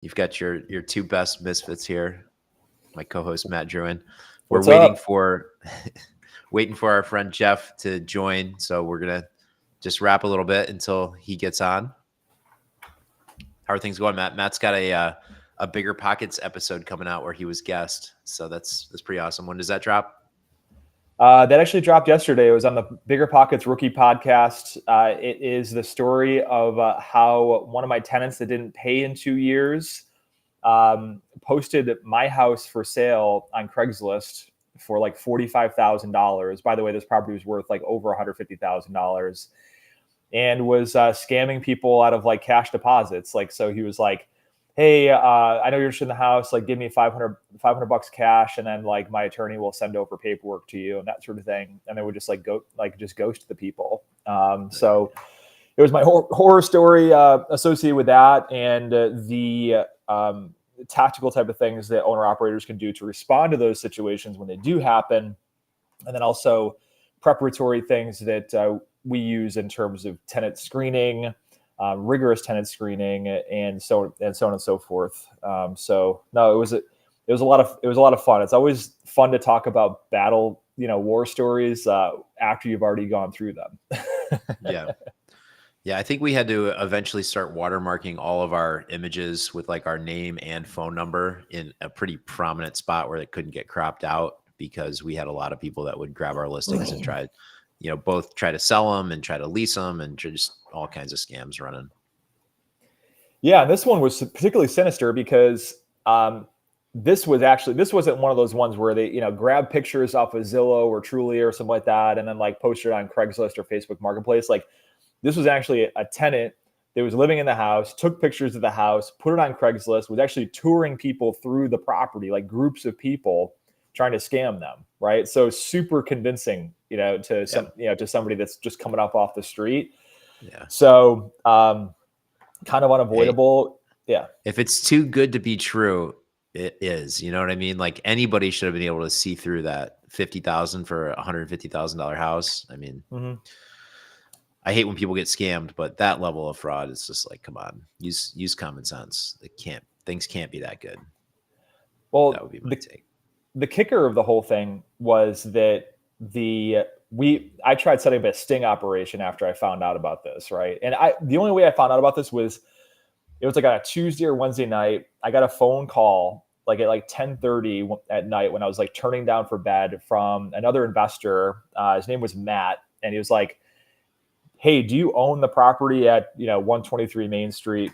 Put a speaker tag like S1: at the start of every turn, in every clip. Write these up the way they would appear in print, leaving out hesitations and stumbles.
S1: You've got your two best misfits here. My co-host Matt Druin. We're
S2: What's
S1: waiting
S2: up?
S1: for waiting for our friend Jeff to join, so we're gonna just wrap a little bit until he gets on. How are things going, Matt? Matt's got a Bigger Pockets episode coming out where he was guest, so that's pretty awesome. When does that drop?
S2: That actually dropped yesterday. It was on the Bigger Pockets Rookie podcast. It is the story of how one of my tenants that didn't pay in 2 years posted my house for sale on Craigslist for like $45,000. By the way, this property was worth like over $150,000, and was scamming people out of like cash deposits. Like, so he was like, hey, I know you're interested in the house. Like, give me 500 bucks cash, and then like my attorney will send over paperwork to you and that sort of thing. And they would just like just ghost the people. So it was my horror story associated with that, and the tactical type of things that owner operators can do to respond to those situations when they do happen, and then also preparatory things that we use in terms of tenant screening, rigorous tenant screening, and so on and so forth. So no, it was a lot of fun. It's always fun to talk about war stories after you've already gone through them.
S1: Yeah, I think we had to eventually start watermarking all of our images with like our name and phone number in a pretty prominent spot where it couldn't get cropped out, because we had a lot of people that would grab our listings and both try to sell them and try to lease them, and just all kinds of scams running.
S2: Yeah, and this one was particularly sinister because this wasn't one of those ones where they grab pictures off of Zillow or Trulia or something like that and then like post it on Craigslist or Facebook Marketplace. Like, this was actually a tenant that was living in the house, took pictures of the house, put it on Craigslist, was actually touring people through the property, like groups of people trying to scam them, right? So super convincing, to somebody that's just coming up off the street.
S1: Yeah.
S2: So kind of unavoidable.
S1: Hey,
S2: yeah.
S1: If it's too good to be true, it is. You know what I mean? Like, anybody should have been able to see through that. $50,000 for $150,000 house. I mean, I hate when people get scammed, but that level of fraud is just like, come on, use common sense. Things can't be that good.
S2: Well,
S1: that would be my take.
S2: The kicker of the whole thing was that I tried setting up a sting operation after I found out about this, right? And the only way I found out about this was, it was like on a Tuesday or Wednesday night. I got a phone call like at like 10:30 at night when I was like turning down for bed from another investor. His name was Matt, and he was like, hey, do you own the property at 123 Main Street?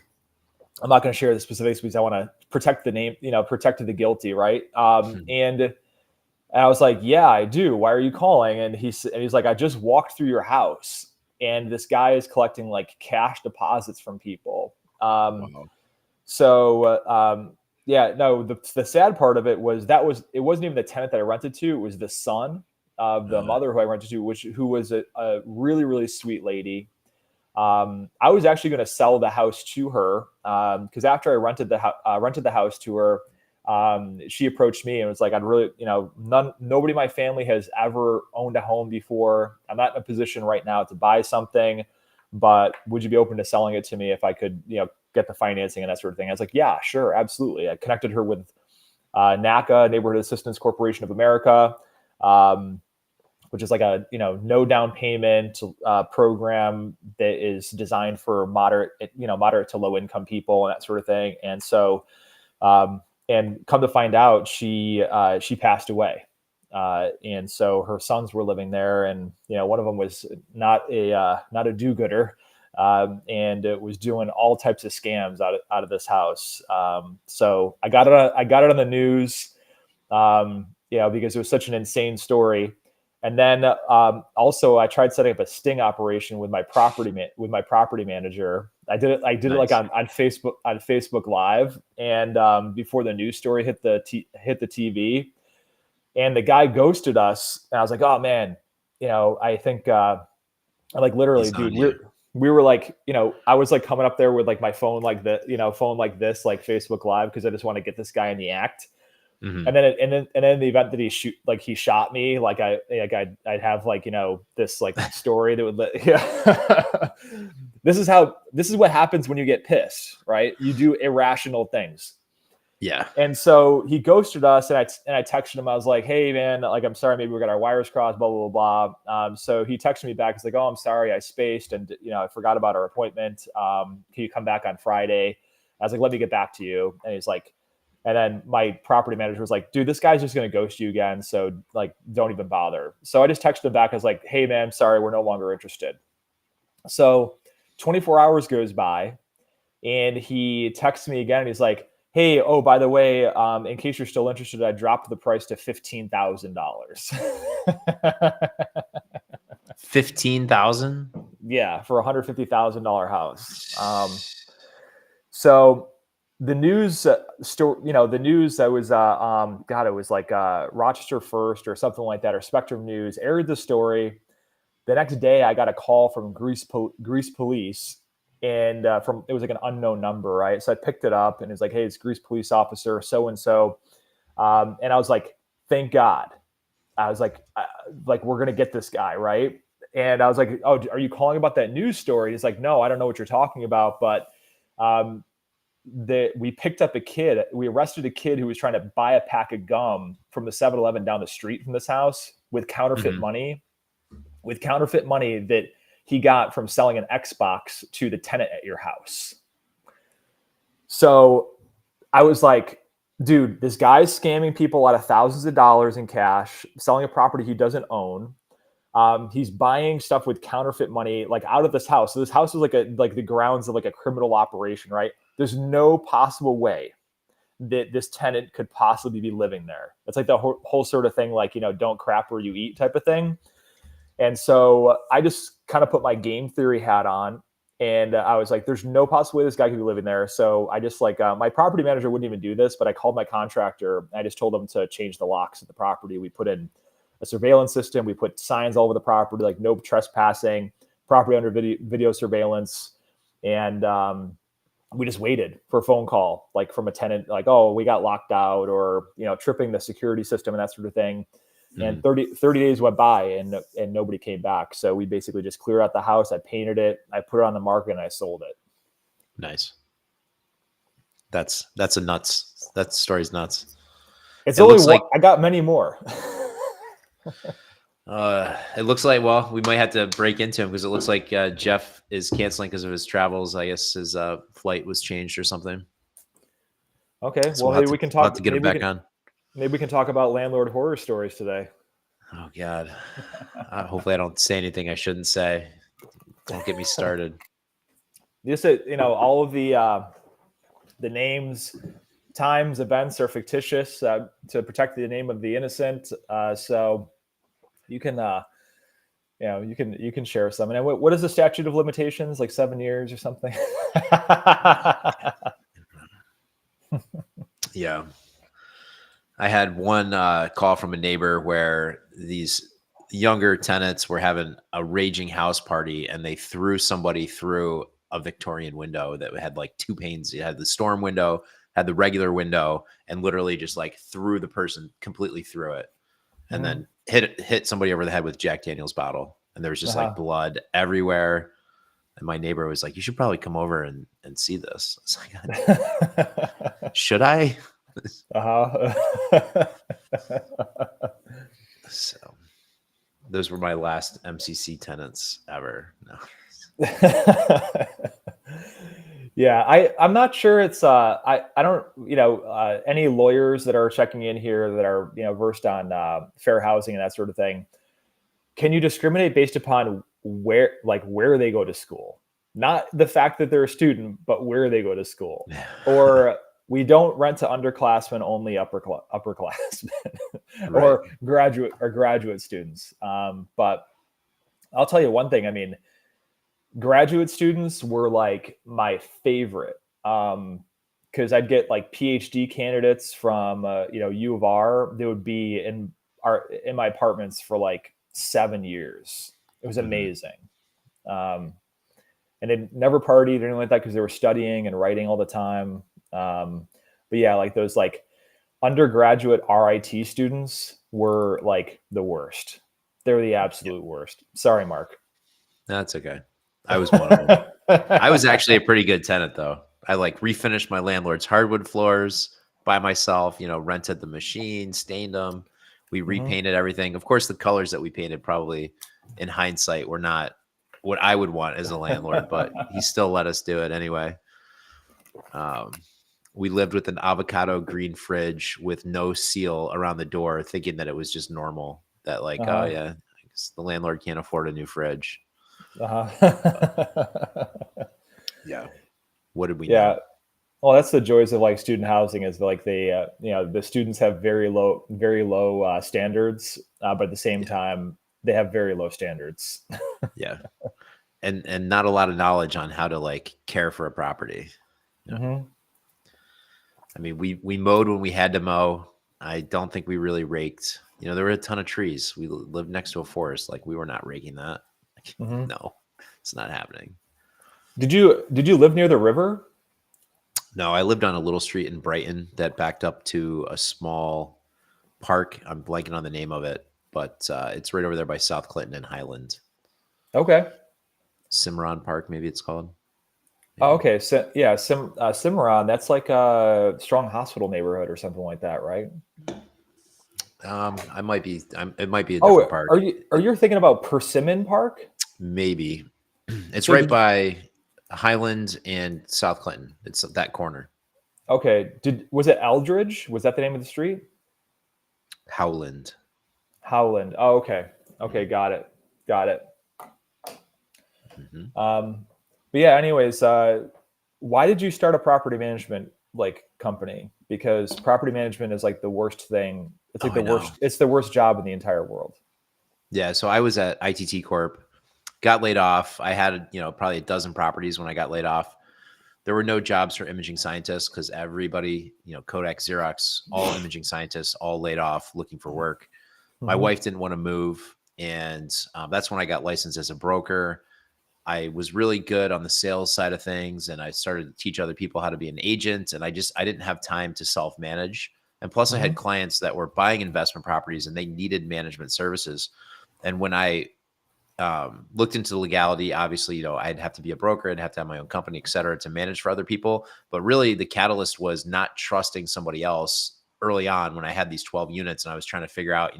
S2: I'm not going to share the specifics because I want to protect the name, protect the guilty, right? And I was like, yeah, I do. Why are you calling? And he's like, I just walked through your house, and this guy is collecting like cash deposits from people.
S1: Wow.
S2: So yeah, no, the sad part of it was it wasn't even the tenant that I rented to. It was the son of the mother who I rented to, who was a really, really sweet lady. I was actually going to sell the house to her because after I rented the house to her, she approached me and was like, I'd really, nobody in my family has ever owned a home before. I'm not in a position right now to buy something, but would you be open to selling it to me if I could, get the financing and that sort of thing? I was like, yeah, sure, absolutely. I connected her with NACA, Neighborhood Assistance Corporation of America, which is like a no down payment program that is designed for moderate to low income people and that sort of thing. And so, and come to find out, she passed away, and so her sons were living there, and one of them was not a do-gooder. And it was doing all types of scams out of this house. So I got it on the news, because it was such an insane story. And then also I tried setting up a sting operation with my property manager. I did it
S1: Nice.
S2: like on Facebook Live, and before the news story hit the TV, and the guy ghosted us. And I was like, oh man, I think literally, dude, we were like, I was like coming up there with like my phone like this, like Facebook Live, because I just want to get this guy in the act.
S1: Mhm.
S2: And then in the event that he shot me, I'd have this story that would this is what happens when you get pissed, right? You do irrational things.
S1: Yeah.
S2: And so he ghosted us, and I texted him. I was like, "Hey man, I'm sorry, maybe we got our wires crossed, blah blah blah blah." So he texted me back. He's like, "Oh, I'm sorry, I spaced, and I forgot about our appointment. Can you come back on Friday?" I was like, "Let me get back to you." And he's like, and then my property manager was like, "Dude, this guy's just gonna ghost you again, so don't even bother." So I just texted him back. I was like, "Hey man, sorry, we're no longer interested." So 24 hours goes by, and he texts me again, and he's like, "Hey, oh, by the way, in case you're still interested, I dropped the price to $15,000."
S1: 15,000?
S2: Yeah, for $150,000 house. So the news the news that was God, it was Rochester First or something like that, or Spectrum News aired the story. The next day, I got a call from Greece Police, and from it was like an unknown number, right? So I picked it up, and it's like, "Hey, it's Greece Police Officer so and so," and I was like, "Thank God." I was like, "We're gonna get this guy, right?" And I was like, "Oh, are you calling about that news story?" He's like, "No, I don't know what you're talking about, but um, we picked up a kid. We arrested a kid who was trying to buy a pack of gum from the 7-Eleven down the street from this house with counterfeit
S1: Mhm.
S2: money." That he got from selling an Xbox to the tenant at your house. So I was like, "Dude, this guy's scamming people out of thousands of dollars in cash, selling a property he doesn't own. He's buying stuff with counterfeit money, out of this house. So this house is like the grounds of like a criminal operation, right? There's no possible way that this tenant could possibly be living there. It's like the whole sort of thing, don't crap where you eat type of thing." And so I just kind of put my game theory hat on, and I was like, "There's no possible way this guy could be living there." So I just my property manager wouldn't even do this, but I called my contractor. And I just told him to change the locks at the property. We put in a surveillance system. We put signs all over the property, like no trespassing, property under video surveillance, and we just waited for a phone call, from a tenant, like, "Oh, we got locked out," or tripping the security system and that sort of thing. And
S1: Mhm.
S2: 30 days went by, and nobody came back. So we basically just cleared out the house. I painted it, I put it on the market, and I sold it.
S1: Nice. That's a nuts. That story's nuts.
S2: It's
S1: It
S2: only
S1: looks
S2: one.
S1: like
S2: I got many more.
S1: well, we might have to break into him because it looks like Jeff is canceling because of his travels. I guess his flight was changed or something.
S2: Okay.
S1: So
S2: Well, hey, we can
S1: we'll have
S2: talk.
S1: to get him back on.
S2: Maybe we can talk about landlord horror stories today.
S1: Oh God. Hopefully I don't say anything I shouldn't say. Don't get me started.
S2: Just all of the names, times, events are fictitious to protect the name of the innocent. So you can you can share some. And what is the statute of limitations? Like 7 years or something?
S1: Yeah. I had one call from a neighbor where these younger tenants were having a raging house party and they threw somebody through a Victorian window that had like two panes. It had the storm window, had the regular window, and literally just like threw the person completely through it, and
S2: Mhm.
S1: then hit somebody over the head with Jack Daniel's bottle. And there was just like
S2: Uh-huh.
S1: blood everywhere. And my neighbor was like, "You should probably come over and see this." I was like, "Should I?"
S2: Uh-huh.
S1: So those were my last MCC tenants ever. No.
S2: Yeah, I'm not sure it's I don't any lawyers that are checking in here that are versed on fair housing and that sort of thing. Can you discriminate based upon where they go to school? Not the fact that they're a student, but where they go to school. Or we don't rent to underclassmen, only upperclassmen
S1: Right.
S2: or graduate students. But I'll tell you one thing. I mean, graduate students were like my favorite, because I'd get like PhD candidates from U of R. They would be in my apartments for like 7 years. It was
S1: Mhm.
S2: amazing. Um, and they never partied or anything like that because they were studying and writing all the time. But yeah, like those undergraduate RIT students were like the worst. They're the absolute worst. Sorry, Mark.
S1: That's okay. I was one of them. I was actually a pretty good tenant though. I like refinished my landlord's hardwood floors by myself, rented the machine, stained them. We repainted everything. Of course, the colors that we painted probably in hindsight were not what I would want as a landlord, but he still let us do it anyway. We lived with an avocado green fridge with no seal around the door, thinking that it was just normal. That like, oh yeah, I guess the landlord can't afford a new fridge. Yeah. What did we know?
S2: Well, that's the joys of like student housing is like they, the students have very low standards, but at the same time, they have very low standards.
S1: Yeah. And not a lot of knowledge on how to like care for a property. I mean, we mowed when we had to mow. I don't think we really raked. There were a ton of trees. We lived next to a forest. Like we were not raking that. No, it's not happening.
S2: Did you live near the river?
S1: No, I lived on a little street in Brighton that backed up to a small park. I'm blanking on the name of it, but it's right over there by South Clinton and Highland.
S2: Okay.
S1: Cimarron Park, maybe it's called.
S2: Oh, okay. So yeah, Cimarron, that's like a strong hospital neighborhood or something like that, right?
S1: I might be. It might be a different park.
S2: Are you thinking about Persimmon Park?
S1: Maybe. It's right by Highland and South Clinton. It's that corner.
S2: Okay. Was it Eldridge? Was that the name of the street?
S1: Howland.
S2: Oh, okay. Okay, got it. But yeah, anyways, why did you start a property management like company? Because property management is like the worst thing. It's like the worst. It's the worst job in the entire world.
S1: Yeah. So I was at ITT Corp, got laid off. I had, probably a dozen properties when I got laid off. There were no jobs for imaging scientists because everybody, Kodak, Xerox, all imaging scientists, all laid off looking for work. My wife didn't want to move. And that's when I got licensed as a broker. I was really good on the sales side of things. And I started to teach other people how to be an agent. And I didn't have time to self-manage. And plus I had clients that were buying investment properties and they needed management services. And when I looked into the legality, obviously, I'd have to be a broker. I'd have to have my own company, et cetera, to manage for other people. But really the catalyst was not trusting somebody else early on when I had these 12 units and I was trying to figure out,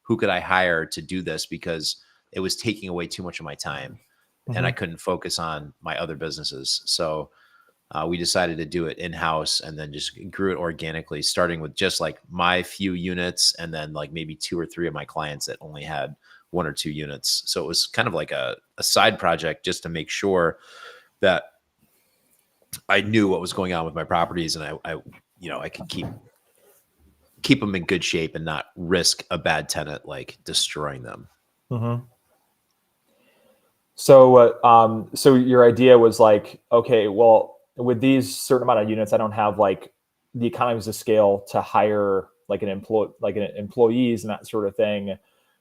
S1: who could I hire to do this because it was taking away too much of my time and I couldn't focus on my other businesses. So we decided to do it in-house and then just grew it organically, starting with just like my few units and then like maybe 2 or 3 of my clients that only had 1 or 2 units. So it was kind of like a side project just to make sure that I knew what was going on with my properties and I could keep them in good shape and not risk a bad tenant like destroying them.
S2: So your idea was like, okay, well, with these certain amount of units, I don't have like the economies of scale to hire like an employees and that sort of thing.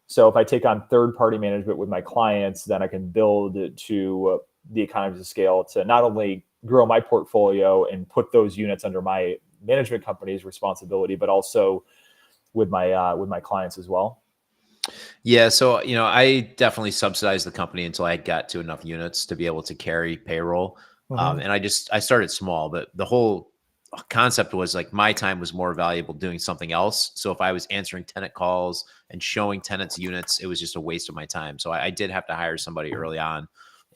S2: So if I take on third-party management with my clients, then I can build to the economies of scale to not only grow my portfolio and put those units under my management company's responsibility, but also with my clients as well.
S1: Yeah. So, I definitely subsidized the company until I got to enough units to be able to carry payroll. And I started small, but the whole concept was like my time was more valuable doing something else. So if I was answering tenant calls and showing tenants units, it was just a waste of my time. So I did have to hire somebody early on,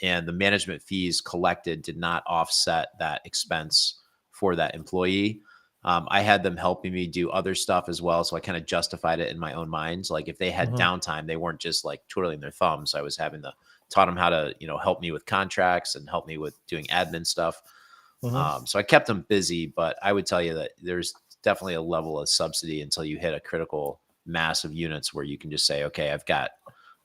S1: and the management fees collected did not offset that expense for that employee. I had them helping me do other stuff as well. So I kind of justified it in my own mind. Like if they had downtime, they weren't just like twiddling their thumbs. I was having to taught them how to, help me with contracts and help me with doing admin stuff. So I kept them busy, but I would tell you that there's definitely a level of subsidy until you hit a critical mass of units where you can just say, okay, I've got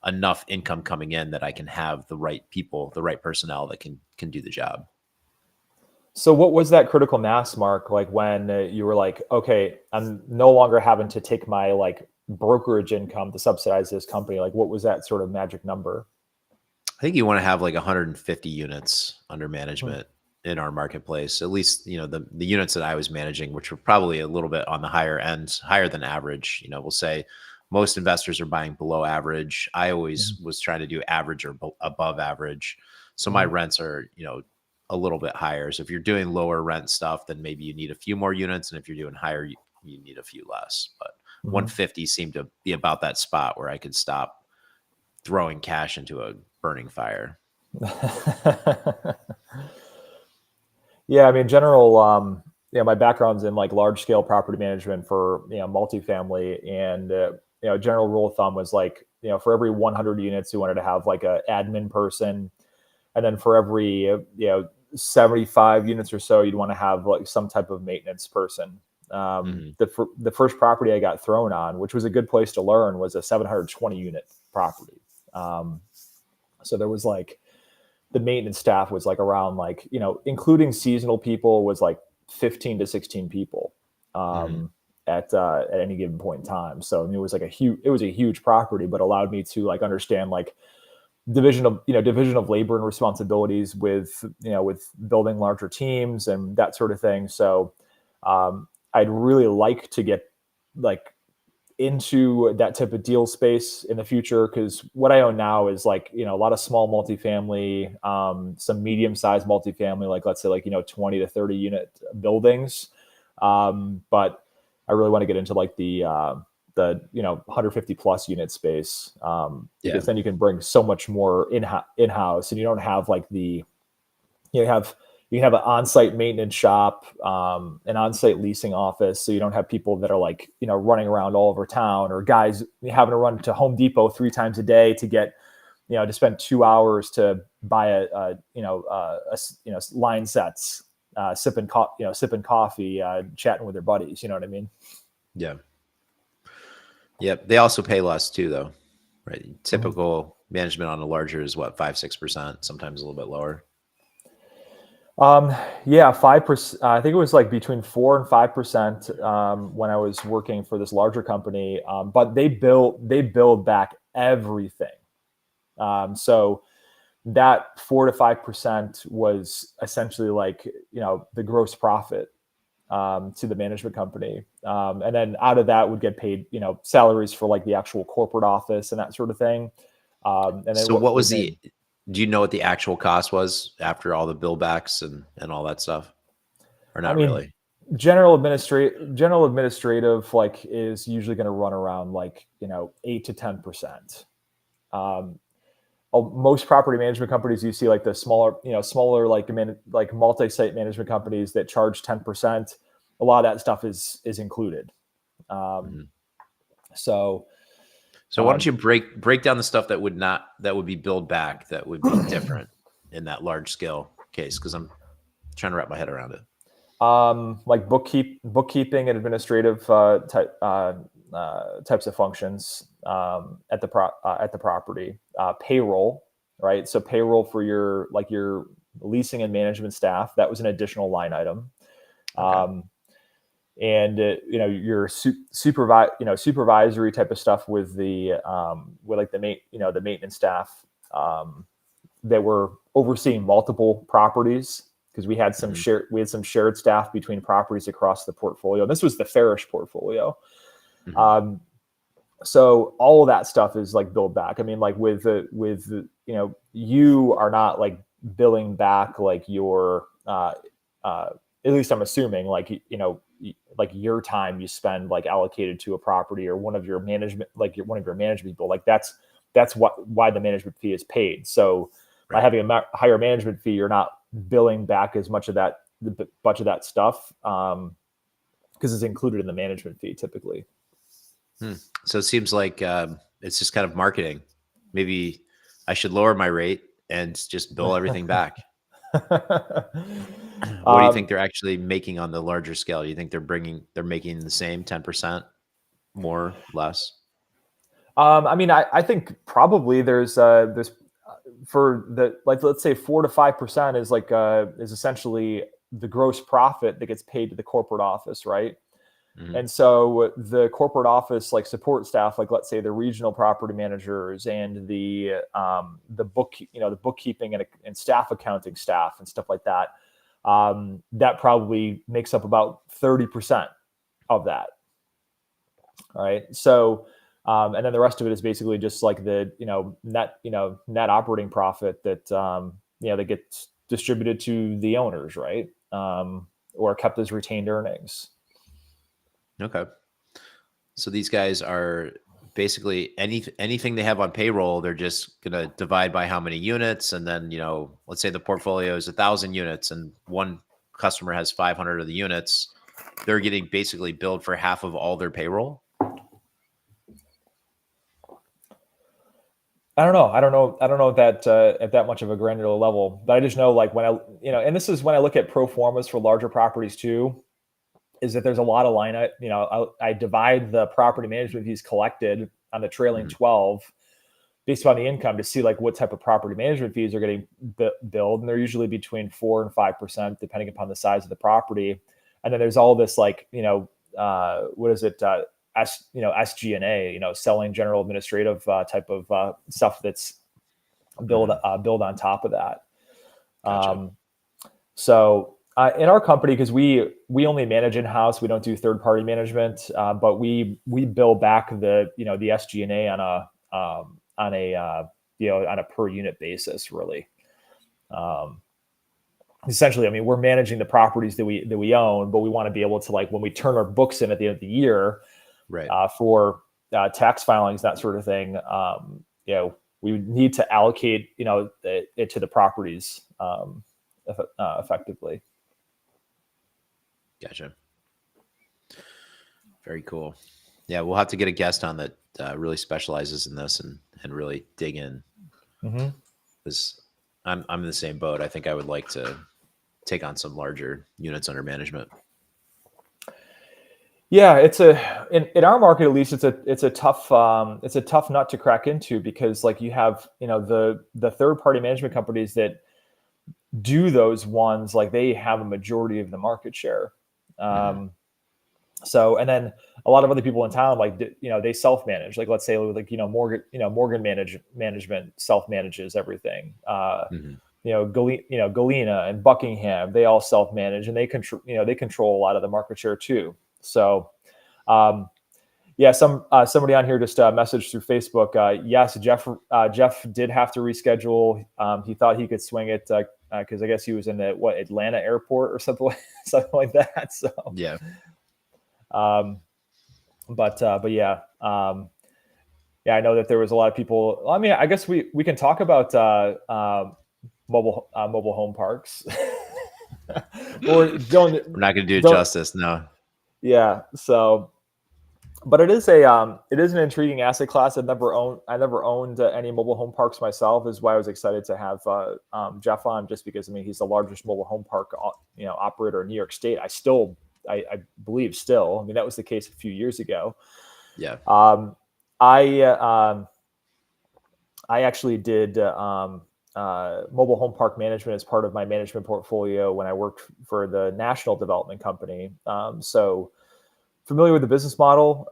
S1: enough income coming in that I can have the right people, the right personnel that can do the job.
S2: So what was that critical mass mark like when you were like, okay, I'm no longer having to take my like brokerage income to subsidize this company? Like what was that sort of magic number?
S1: I think you want to have like 150 units under management. in our marketplace, at least, the units that I was managing, which were probably a little bit on the higher end, higher than average. We'll say most investors are buying below average. I always was trying to do average or above average. So my rents are, a little bit higher. So if you're doing lower rent stuff, then maybe you need a few more units. And if you're doing higher, you need a few less. But 150 seemed to be about that spot where I could stop throwing cash into a burning fire.
S2: Yeah, I mean, general, my background's in like large scale property management for multifamily, and general rule of thumb was like for every 100 units, you wanted to have like a admin person, and then for every 75 units or so, you'd want to have like some type of maintenance person. The first property I got thrown on, which was a good place to learn, was a 720 unit property. So there was like the maintenance staff was like around like, including seasonal people, was like 15 to 16 people at any given point in time. So it was like it was a huge property, but allowed me to like understand like division of labor and responsibilities with building larger teams and that sort of thing. So I'd really like to get like into that type of deal space in the future, because what I own now is like a lot of small multifamily, some medium-sized multifamily, like let's say like 20 to 30 unit buildings, but I really want to get into like the 150 plus unit space, because then you can bring so much more in-house, and you don't have like you can have an on-site maintenance shop, an on-site leasing office. So you don't have people that are like, running around all over town, or guys having to run to Home Depot 3 times a day to get, to spend 2 hours to buy line sets, sipping coffee, chatting with their buddies. You know what I mean?
S1: Yeah. Yep. They also pay less too, though, right? Typical management on a larger is what, 5-6%, sometimes a little bit lower.
S2: Yeah, 5%. I think it was like between 4 and 5% when I was working for this larger company. But they build back everything. So that 4 to 5% was essentially like the gross profit to the management company, and then out of that would get paid salaries for like the actual corporate office and that sort of thing. And then
S1: So what was do you know what the actual cost was after all the bill backs and all that stuff, or not really?
S2: General administrative like is usually going to run around like 8 to 10%. Most property management companies, you see like the smaller like multi-site management companies that charge 10%. A lot of that stuff is included. So
S1: why don't you break down the stuff that would be billed back, that would be different in that large scale case? Because I'm trying to wrap my head around it.
S2: Like bookkeeping and administrative types of functions at the property, payroll, right? So payroll for your leasing and management staff, that was an additional line item. Okay. And your supervisory type of stuff with the the maintenance staff that were overseeing multiple properties, because we had some shared staff between properties across the portfolio. This was the Farish portfolio. So all of that stuff is like billed back. I mean, like with you are not like billing back like your at least I'm assuming like like your time you spend like allocated to a property, or one of your management people, like that's why the management fee is paid. So by having a higher management fee, you're not billing back as much of that stuff, because it's included in the management fee typically.
S1: So it seems like it's just kind of marketing. Maybe I should lower my rate and just bill everything back. What do you think they're actually making on the larger scale? Do you think they're making the same 10%, more, less?
S2: I mean, I think probably there's for the, like, let's say 4 to 5% is like is essentially the gross profit that gets paid to the corporate office, right? And so the corporate office, like support staff, like let's say the regional property managers and the bookkeeping and staff accounting staff and stuff like that, that probably makes up about 30% of that. All right. So, and then the rest of it is basically just like the, net operating profit that, that gets distributed to the owners, right? Or kept as retained earnings.
S1: Okay. So these guys are basically anything they have on payroll, they're just going to divide by how many units. And then, let's say the portfolio is 1,000 units and one customer has 500 of the units. They're getting basically billed for half of all their payroll.
S2: I don't know that at that much of a granular level, but I just know like when and this is when I look at pro formas for larger properties too, is that there's a lot of line, I divide the property management fees collected on the trailing 12 based on the income to see like what type of property management fees are getting billed. And they're usually between 4 and 5%, depending upon the size of the property. And then there's all this like, what is it? SG&A, selling general administrative type of stuff that's billed on top of that.
S1: Gotcha.
S2: So in our company, because we only manage in house, we don't do third party management, but we bill back the the SG&A on a per unit basis, really. Essentially, I mean, we're managing the properties that we own, but we want to be able to, like, when we turn our books in at the end of the year,
S1: right,
S2: for tax filings, that sort of thing, we need to allocate it to the properties effectively.
S1: Gotcha. Very cool. Yeah, we'll have to get a guest on that really specializes in this and really dig in. Because I'm in the same boat. I think I would like to take on some larger units under management.
S2: Yeah, in our market, at least, it's a tough nut to crack into, because like you have the third party management companies that do those ones, like they have a majority of the market share. So, and then a lot of other people in town, like, they self-manage, like, let's say like, Morgan management self-manages everything. Galena and Buckingham, they all self-manage, and they control a lot of the market share too. So, somebody on here just messaged through Facebook. Yes, Jeff did have to reschedule. He thought he could swing it because I guess he was in the Atlanta airport or something like that. So
S1: yeah.
S2: But yeah. I know that there was a lot of people. I mean, I guess we can talk about mobile home parks.
S1: We're not going to do it justice. No.
S2: Yeah. So, but it is an intriguing asset class. I never owned any mobile home parks myself. Is why I was excited to have Jeff on, just because, I mean, he's the largest mobile home park operator in New York State. I believe still. I mean, that was the case a few years ago.
S1: Yeah.
S2: I actually did mobile home park management as part of my management portfolio when I worked for the national development company. So familiar with the business model.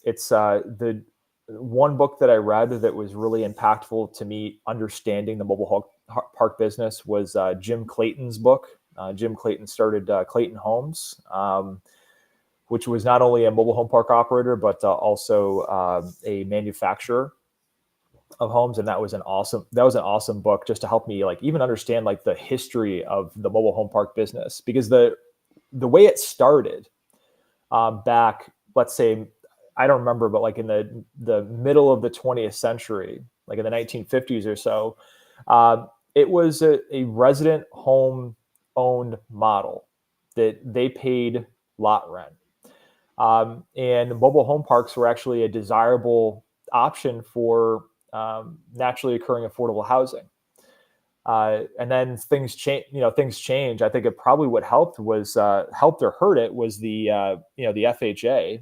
S2: It's the one book that I read that was really impactful to me understanding the mobile park business was Jim Clayton's book. Jim Clayton started Clayton Homes, which was not only a mobile home park operator, but also a manufacturer of homes. And that was an awesome book, just to help me like even understand like the history of the mobile home park business, because the way it started back, let's say, I don't remember, but like in the middle of the 20th century, like in the 1950s or so, it was a resident home owned model that they paid lot rent. And mobile home parks were actually a desirable option for naturally occurring affordable housing. And then things change. I think it probably what helped or hurt it was the FHA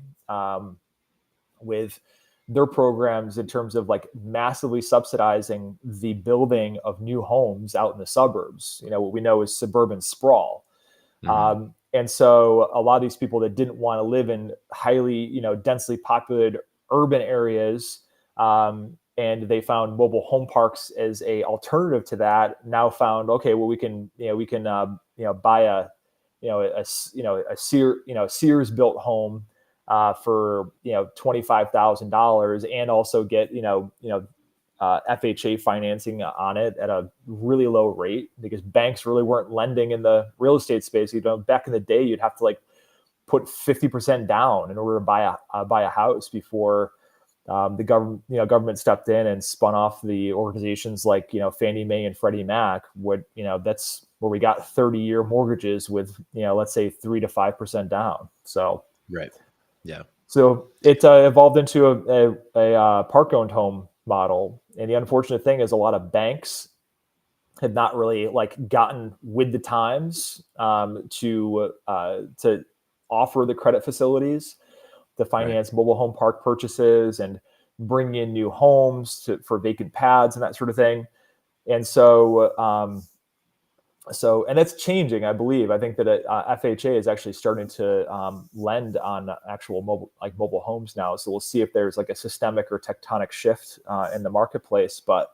S2: with their programs in terms of like massively subsidizing the building of new homes out in the suburbs. What we know is suburban sprawl. And so a lot of these people that didn't want to live in highly, densely populated urban areas, and they found mobile home parks as a alternative to that. Now found, okay, well, we can buy a Sears built home for $25,000 and also get FHA financing on it at a really low rate, because banks really weren't lending in the real estate space. Back in the day, you'd have to like put 50% down in order to buy a house before the government stepped in and spun off the organizations like Fannie Mae and Freddie Mac. That's where we got 30-year mortgages with let's say 3 to 5% down. So
S1: right, yeah.
S2: So it evolved into a park-owned home model, and the unfortunate thing is a lot of banks had not really like gotten with the times to offer the credit facilities to finance mobile home park purchases and bring in new homes for vacant pads and that sort of thing. And so and that's changing, I believe. I think that FHA is actually starting to lend on actual mobile homes now. So we'll see if there's like a systemic or tectonic shift in the marketplace. But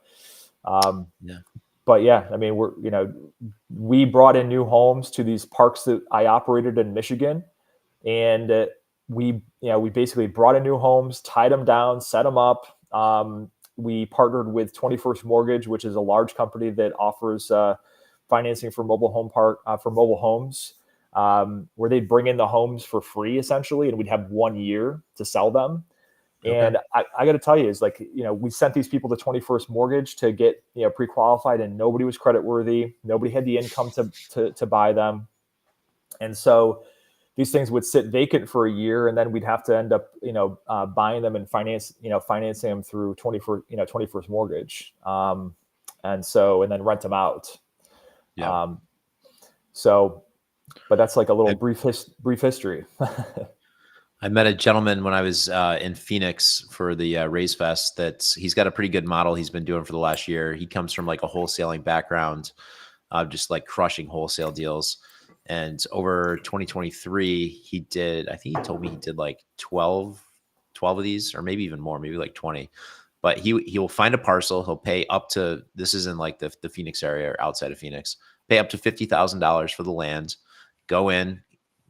S2: yeah, I mean, we brought in new homes to these parks that I operated in Michigan, and we basically brought in new homes, tied them down, set them up. We partnered with 21st Mortgage, which is a large company that offers financing for mobile homes, where they'd bring in the homes for free essentially, and we'd have 1 year to sell them. Okay. And I got to tell you, is like, we sent these people to 21st Mortgage to get pre-qualified, and nobody was creditworthy. Nobody had the income to buy them, and so these things would sit vacant for a year, and then we'd have to end up buying them and financing them through 21st Mortgage, and then rent them out. Yeah. But that's like a little brief history.
S1: I met a gentleman when I was in Phoenix for the Raise Fest he's got a pretty good model he's been doing for the last year. He comes from like a wholesaling background, just like crushing wholesale deals. And over 2023, I think he told me he did like 12 of these, or maybe even more, maybe like 20. But he will find a parcel. He'll pay up to, this is in like the Phoenix area or outside of Phoenix, pay up to $50,000 for the land, go in.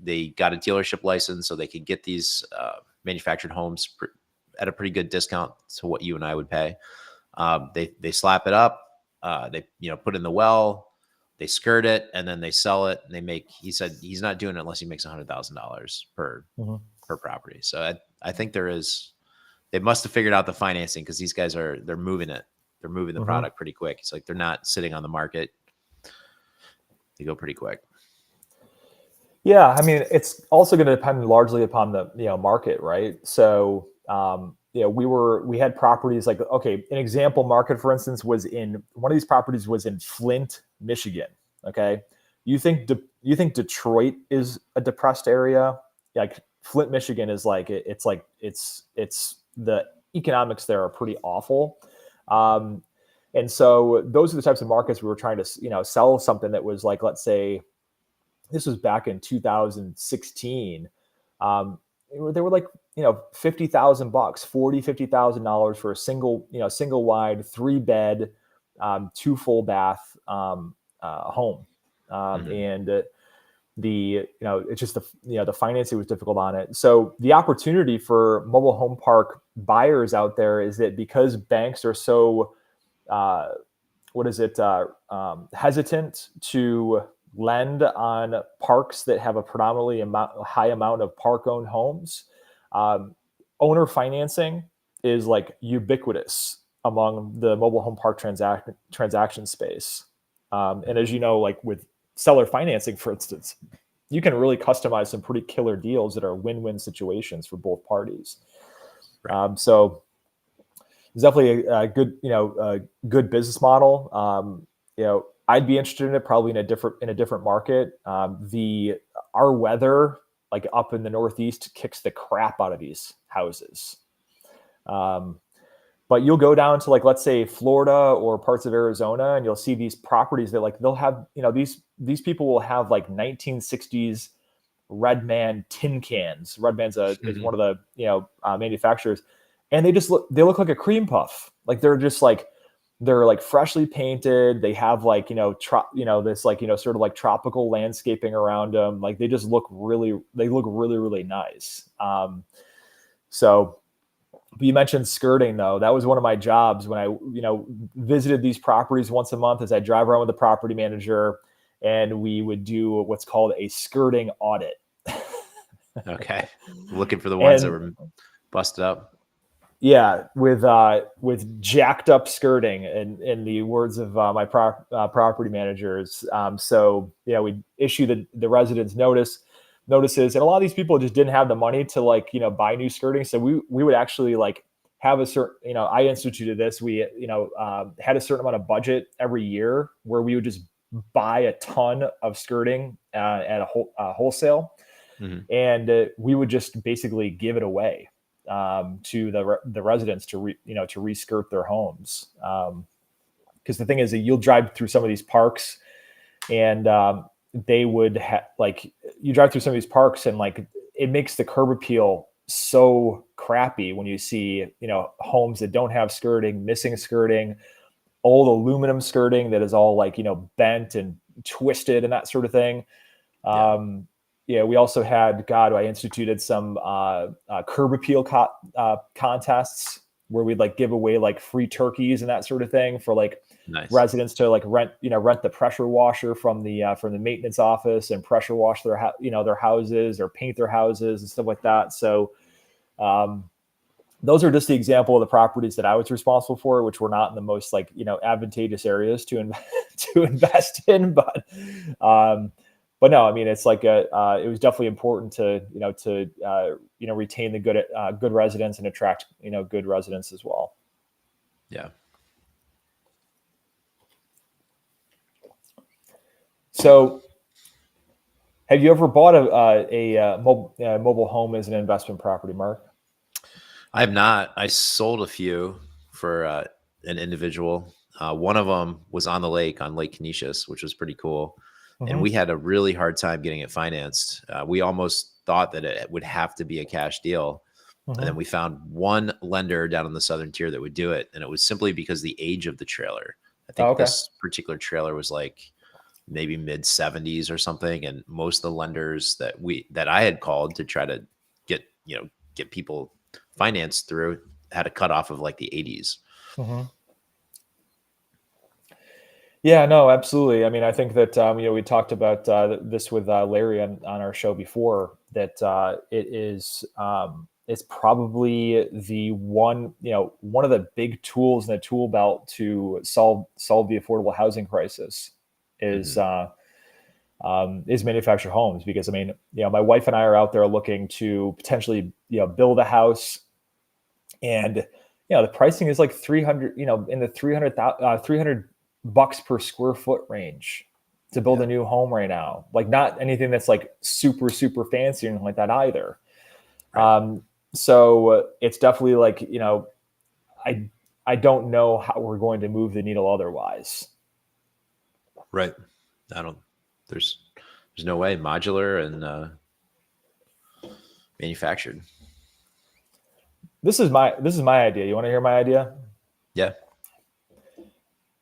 S1: They got a dealership license, so they could get these manufactured homes at a pretty good discount to what you and I would pay. They slap it up. They put in the well. They skirt it, and then they sell it. And he said he's not doing it unless he makes $100,000 per property. So I think they must have figured out the financing, because these guys they're moving it. They're moving the product pretty quick. It's like they're not sitting on the market. They go pretty quick.
S2: Yeah, I mean, it's also going to depend largely upon the market, right? So we had properties like, okay, an example market, for instance, one of these properties was in Flint, Michigan. Okay, you think Detroit is a depressed area? Like Flint, Michigan is like it's the economics there are pretty awful. And so those are the types of markets we were trying to sell something that was like, let's say, this was back in 2016. They were like, $50,000, $50,000 for a single wide 3-bed, 2 full bath home. And it's just the financing was difficult on it. So the opportunity for mobile home park buyers out there is that because banks are so, hesitant to lend on parks that have a predominantly high amount of park-owned homes, owner financing is like ubiquitous among the mobile home park transaction space. And as you know, like with seller financing, for instance, you can really customize some pretty killer deals that are win-win situations for both parties. Right. So it's definitely a good business model. I'd be interested in it probably in a different market. Our weather, like up in the Northeast, kicks the crap out of these houses. But you'll go down to, like, let's say Florida or parts of Arizona, and you'll see these properties that, like, they'll have, these people will have like 1960s Redman tin cans. Redman's is one of the manufacturers, and they look like a cream puff. Like they're like freshly painted. They have like, this like, sort of like tropical landscaping around them. Like they look really, really nice. So, but you mentioned skirting though. That was one of my jobs when I, visited these properties once a month as I drive around with the property manager, and we would do what's called a skirting audit.
S1: Okay. Looking for the ones that
S2: And
S1: were busted up.
S2: yeah, with jacked up skirting, in the words of my property managers. So yeah, we issue the residents notices, and a lot of these people just didn't have the money to like buy new skirting. So we would actually like have a certain, I instituted this. We had a certain amount of budget every year where we would just buy a ton of skirting at a wholesale,
S1: Mm-hmm.
S2: and we would just basically give it away to the residents to reskirt their homes. Because the thing is that you'll drive through some of these parks, and they would like you drive through some of these parks, and like it makes the curb appeal so crappy when you see homes that don't have skirting, missing skirting, old aluminum skirting that is all like bent and twisted and that sort of thing.
S1: Yeah.
S2: Yeah, we also had, I instituted some curb appeal contests where we'd like give away like free turkeys and that sort of thing for like
S1: Nice.
S2: residents to like rent the pressure washer from the maintenance office and pressure wash their their houses or paint their houses and stuff like that. So those are just the example of the properties that I was responsible for, which were not in the most like advantageous areas to invest in, but no, I mean, it's like it was definitely important to retain the good residents and attract good residents as well.
S1: Yeah.
S2: So, have you ever bought a mobile home as an investment property, Mark?
S1: I have not. I sold a few for an individual. One of them was on the lake, on Lake Canisius, which was pretty cool. And
S2: Mm-hmm.
S1: we had a really hard time getting it financed. We almost thought that it would have to be a cash deal. And then
S2: Mm-hmm.
S1: we found one lender down in the southern tier that would do it. And it was simply because the age of the trailer. I
S2: Oh,
S1: think
S2: okay.
S1: this particular trailer was like maybe mid 70s or something. And most of the lenders that I had called to try to get people financed through had a cutoff of like the 80s.
S2: Mm-hmm. Yeah, no, absolutely. I mean, I think that we talked about this with Larry on our show before. That it's probably the one of the big tools in the tool belt to solve the affordable housing crisis is manufactured homes. Because I mean, my wife and I are out there looking to potentially build a house, and the pricing is like 300, in the 300 bucks per square foot range to build
S1: Yeah.
S2: a new home right now. Like not anything that's like super fancy or anything like that either.
S1: Right.
S2: So it's definitely like I don't know how we're going to move the needle otherwise.
S1: Right. I don't. There's no way. Modular and manufactured.
S2: This is my idea. You want to hear my idea?
S1: Yeah.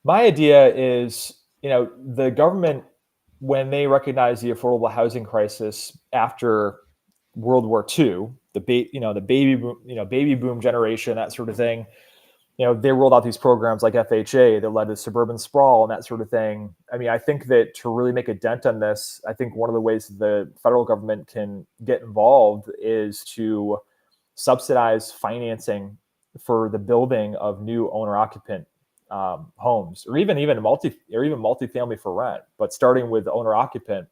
S2: My idea is, the government, when they recognize the affordable housing crisis after World War II, the baby boom generation, that sort of thing, they rolled out these programs like FHA that led to suburban sprawl and that sort of thing. I mean, I think that to really make a dent on this, I think one of the ways the federal government can get involved is to subsidize financing for the building of new owner-occupant homes, or even multifamily for rent. But starting with owner-occupant,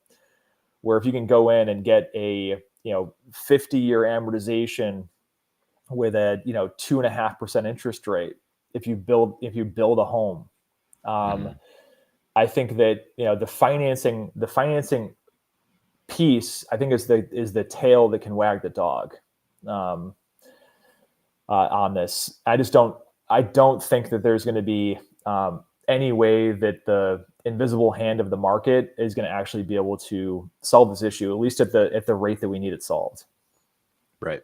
S2: where if you can go in and get a 50-year amortization with a 2.5% interest rate if you build a home. I think that the financing piece, I think, is the tail that can wag the dog on this. I don't think that there's going to be any way that the invisible hand of the market is going to actually be able to solve this issue, at least at the rate that we need it solved.
S1: Right.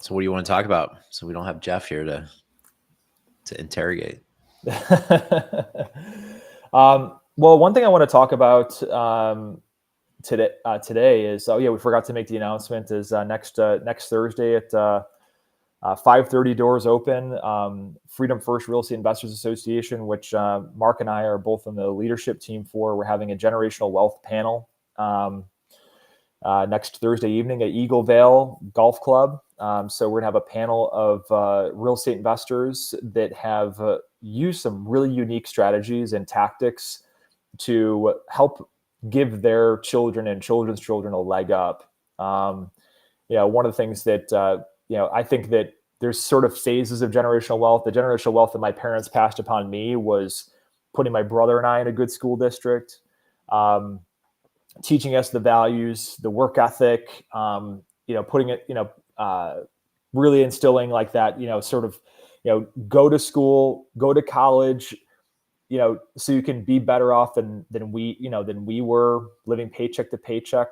S1: So what do you want to talk about? So we don't have Jeff here to interrogate.
S2: Well, one thing I want to talk about today is, oh yeah, we forgot to make the announcement, is next Thursday at 5:30, doors open. Freedom First Real Estate Investors Association, which Mark and I are both on the leadership team for. We're having a generational wealth panel next Thursday evening at Eagle Vale Golf Club. So we're gonna have a panel of real estate investors that have used some really unique strategies and tactics to help give their children and children's children a leg up. One of the things that I think that there's sort of phases of generational wealth. The generational wealth that my parents passed upon me was putting my brother and I in a good school district, teaching us the values, the work ethic, putting it, really instilling like that, sort of, go to school, go to college, so you can be better off than we were living paycheck to paycheck.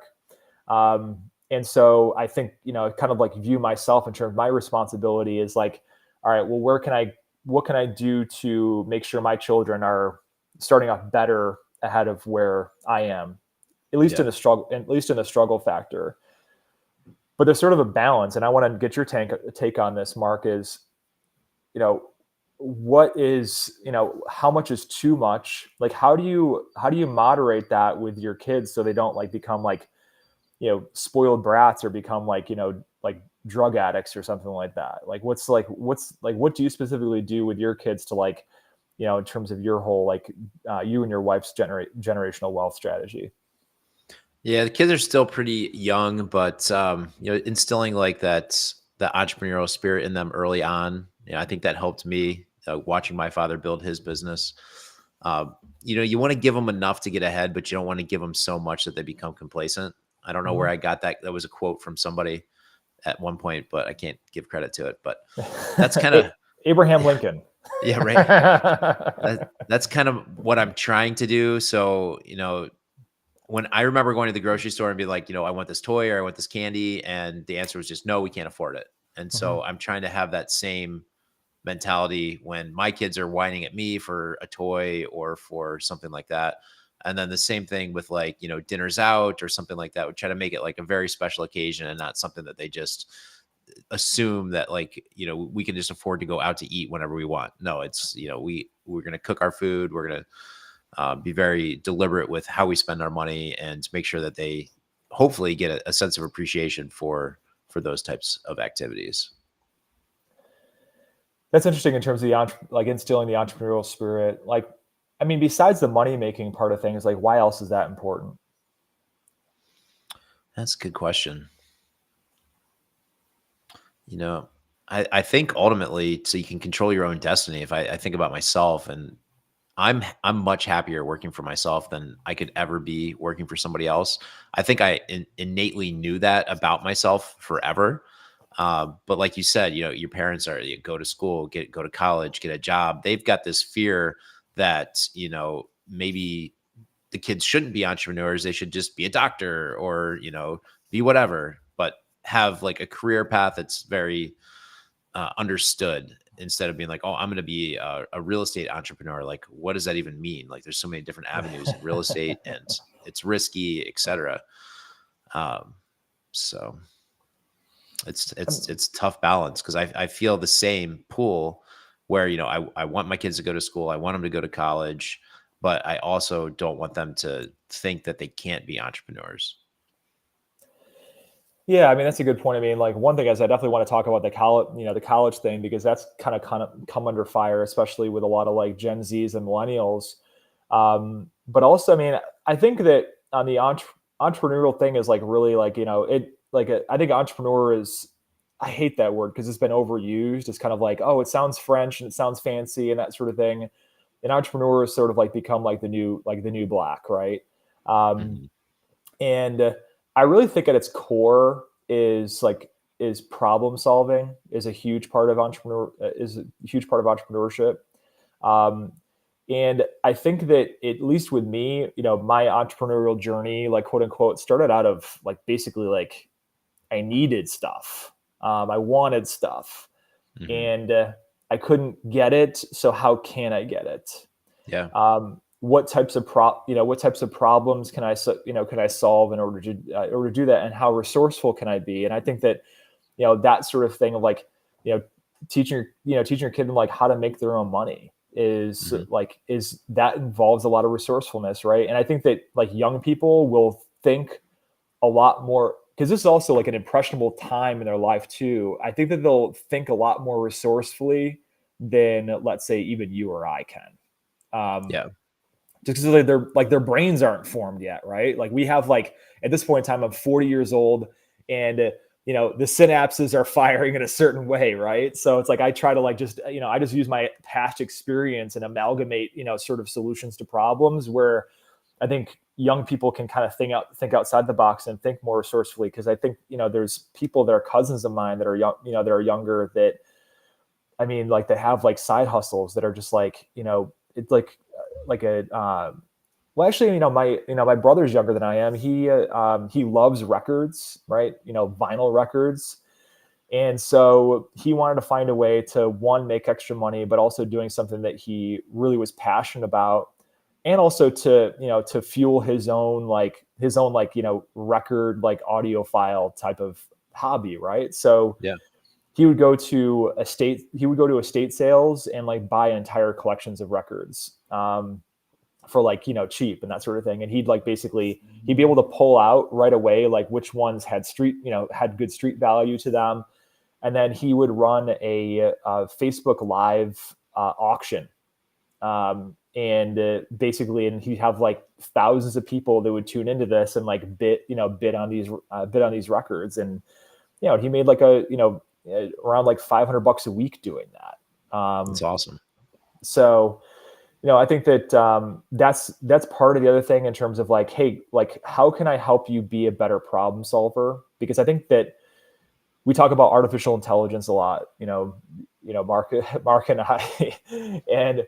S2: And so I think, kind of like view myself in terms of my responsibility is like, all right, well, what can I do to make sure my children are starting off better ahead of where I am, at least in the struggle factor. But there's sort of a balance, and I want to get your take on this, Mark, is, what is, how much is too much? Like, how do you moderate that with your kids so they don't like become like, spoiled brats or become like, like drug addicts or something like that? Like, what do you specifically do with your kids to like, in terms of your whole, like you and your wife's generational wealth strategy?
S1: Yeah, the kids are still pretty young, but instilling like the entrepreneurial spirit in them early on. I think that helped me watching my father build his business. You want to give them enough to get ahead, but you don't want to give them so much that they become complacent. I don't know where I got that. That was a quote from somebody at one point, but I can't give credit to it. But that's kind of
S2: Abraham Lincoln.
S1: Yeah, right. That's kind of what I'm trying to do. So, when I remember going to the grocery store and be like, I want this toy or I want this candy, and the answer was just no, we can't afford it. And so I'm trying to have that same mentality when my kids are whining at me for a toy or for something like that. And then the same thing with like, dinners out or something like that. We try to make it like a very special occasion and not something that they just assume that like, we can just afford to go out to eat whenever we want. No, it's, we're going to cook our food. We're going to be very deliberate with how we spend our money and make sure that they hopefully get a sense of appreciation for those types of activities.
S2: That's interesting in terms of like instilling the entrepreneurial spirit. Like, I mean, besides the money making part of things, like why else is that important?
S1: That's a good question. I think ultimately, so you can control your own destiny. If I think about myself, and I'm much happier working for myself than I could ever be working for somebody else. I think I innately knew that about myself forever. But like you said, your parents are go to school, go to college, get a job. They've got this fear that maybe the kids shouldn't be entrepreneurs. They should just be a doctor or be whatever, but have like a career path that's very understood, instead of being like, oh, I'm going to be a real estate entrepreneur. Like, what does that even mean? Like, there's so many different avenues in real estate and it's risky, etc. So it's tough balance, because I feel the same pull where, I want my kids to go to school. I want them to go to college, but I also don't want them to think that they can't be entrepreneurs.
S2: Yeah, I mean, that's a good point. I mean, like one thing is I definitely want to talk about the college thing, because that's kind of come under fire, especially with a lot of like Gen Zs and millennials. But also, I mean, I think that on the entrepreneurial thing is like really like, I think entrepreneur is, I hate that word because it's been overused. It's kind of like, oh, it sounds French and it sounds fancy and that sort of thing. And entrepreneur is sort of like become like the new black, right? Um,
S1: Mhm.
S2: and I really think at its core is problem solving is a huge part of entrepreneurship. Um, and I think that at least with me, my entrepreneurial journey, like quote unquote, started out of like basically like I needed stuff. I wanted stuff,
S1: Mm-hmm.
S2: and I couldn't get it. So how can I get it?
S1: Yeah.
S2: What types of what types of problems can I can I solve in order to do that, and how resourceful can I be? And I think that that sort of thing of like you know teaching your kid like how to make their own money
S1: Mm-hmm.
S2: is that involves a lot of resourcefulness, right? And I think that like young people will think a lot more, because this is also like an impressionable time in their life too. I think that they'll think a lot more resourcefully than, let's say, even you or I can.
S1: Yeah.
S2: Just because their brains aren't formed yet, right? Like we have like at this point in time, I'm 40 years old, and the synapses are firing in a certain way, right? So it's like I try to like just I just use my past experience and amalgamate sort of solutions to problems, where I think young people can kind of think outside the box and think more resourcefully. Because I think there's people that are cousins of mine that are young, that are younger, that I mean, like they have like side hustles that are just like it's like a well, actually, my brother's younger than I am. He loves records, right? Vinyl records, and so he wanted to find a way to, one, make extra money, but also doing something that he really was passionate about, and also to to fuel his own record like audiophile type of hobby, right? So
S1: Yeah.
S2: he would go to estate sales and like buy entire collections of records. For like cheap and that sort of thing, and he'd be able to pull out right away like which ones had good street value to them, and then he would run a Facebook live auction, and he'd have like thousands of people that would tune into this and like bid on these records, and he made like around like $500 a week doing that.
S1: That's awesome.
S2: So I think that that's part of the other thing in terms of like, hey, like how can I help you be a better problem solver? Because I think that we talk about artificial intelligence a lot, Mark, Mark and I, and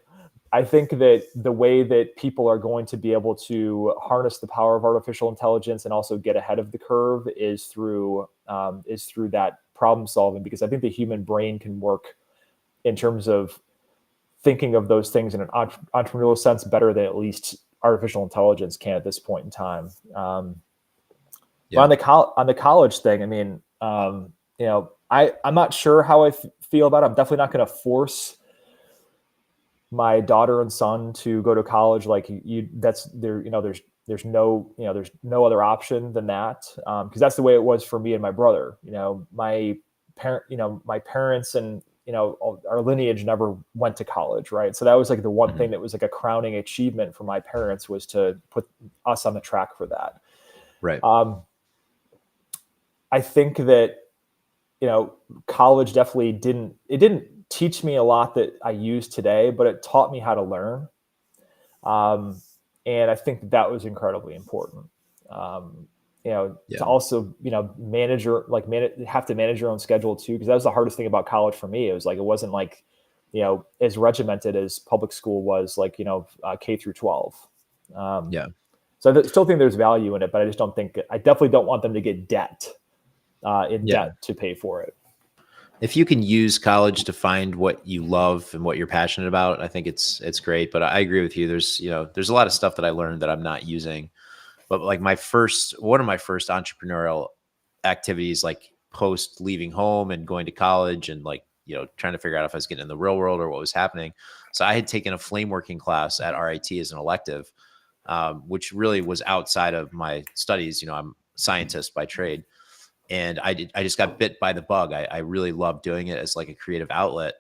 S2: I think that the way that people are going to be able to harness the power of artificial intelligence and also get ahead of the curve is through that problem solving, because I think the human brain can work in terms of thinking of those things in an entrepreneurial sense better than at least artificial intelligence can at this point in time. But
S1: Yeah.
S2: on the college thing, I mean, I'm not sure how I feel about it. I'm definitely not going to force my daughter and son to go to college. Like that's there. There's no other option than that, because that's the way it was for me and my brother. My parents and our lineage never went to college, right? So that was like the one
S1: Mm-hmm.
S2: thing that was like a crowning achievement for my parents, was to put us on the track for that.
S1: Right.
S2: I think that college definitely didn't teach me a lot that I use today, but it taught me how to learn. Um, and I think that was incredibly important. To
S1: Yeah.
S2: also, have to manage your own schedule too. Cause that was the hardest thing about college for me. It was like, it wasn't like, as regimented as public school was, like, K through 12. Um,
S1: Yeah.
S2: so I still think there's value in it, but I definitely don't want them to get in
S1: Yeah.
S2: debt to pay for it.
S1: If you can use college to find what you love and what you're passionate about, I think it's great. But I agree with you. There's a lot of stuff that I learned that I'm not using. But like one of my first entrepreneurial activities, like post leaving home and going to college and like, trying to figure out if I was getting in the real world or what was happening. So I had taken a flame working class at RIT as an elective, which really was outside of my studies. I'm a scientist by trade. And I just got bit by the bug. I really love doing it as like a creative outlet.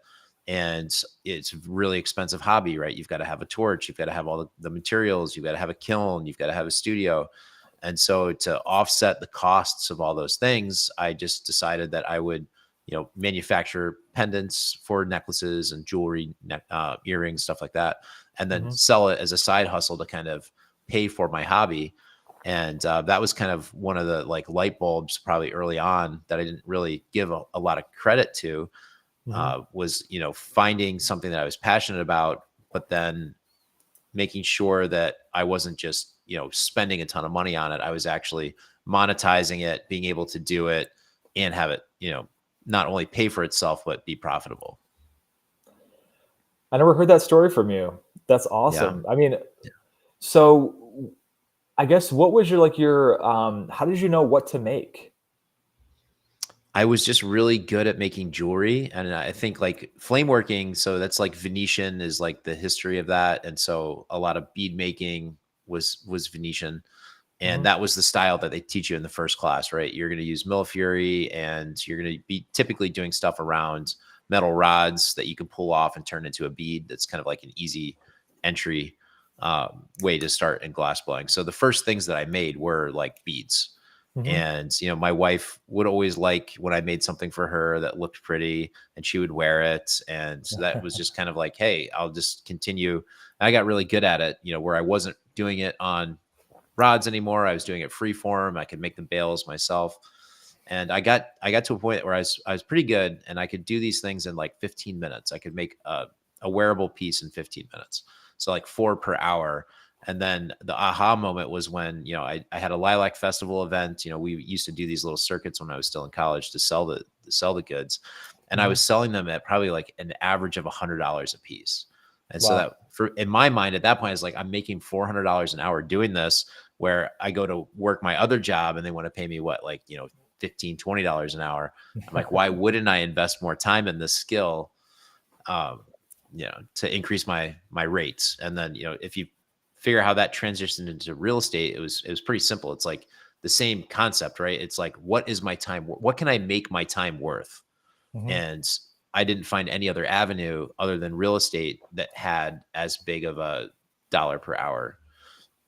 S1: And it's a really expensive hobby, right? You've got to have a torch, you've got to have all the materials, you've got to have a kiln, you've got to have a studio. And so to offset the costs of all those things, I just decided that I would, manufacture pendants for necklaces and jewelry, earrings, stuff like that, and then
S2: Mm-hmm.
S1: sell it as a side hustle to kind of pay for my hobby. And that was kind of one of the like light bulbs probably early on that I didn't really give a lot of credit to,
S2: Mm-hmm.
S1: was, finding something that I was passionate about, but then making sure that I wasn't just, spending a ton of money on it. I was actually monetizing it, being able to do it and have it, not only pay for itself, but be profitable.
S2: I never heard that story from you. That's
S1: Yeah.
S2: awesome. I mean, so I guess what was how did you know what to make?
S1: I was just really good at making jewelry. And I think like flame working, so that's like Venetian is like the history of that. And so a lot of bead making was Venetian. And
S2: Hmm.
S1: that was the style that they teach you in the first class, right? You're going to use millifuri and you're going to be typically doing stuff around metal rods that you can pull off and turn into a bead. That's kind of like an easy entry way to start in glass blowing. So the first things that I made were like beads.
S2: Hmm.
S1: And, my wife would always like when I made something for her that looked pretty and she would wear it. And so that was just kind of like, hey, I'll just continue. I got really good at it, where I wasn't doing it on rods anymore. I was doing it free form. I could make the bales myself. And I got to a point where I was pretty good and I could do these things in like 15 minutes. I could make a wearable piece in 15 minutes. So like 4 per hour. And then the aha moment was when, I had a lilac festival event. We used to do these little circuits when I was still in college to sell the goods. And I
S2: Hmm.
S1: was selling them at probably like an average of $100 a piece. And so
S2: Wow.
S1: that in my mind at that point, is like, I'm making $400 an hour doing this, where I go to work my other job and they want to pay me what, like, $15, $20 an hour. I'm like, why wouldn't I invest more time in this skill, to increase my rates? And then, if you figure how that transitioned into real estate, it was pretty simple. It's like the same concept, right? It's like, what is my time? What can I make my time worth?
S2: Hmm.
S1: And I didn't find any other avenue other than real estate that had as big of a dollar per hour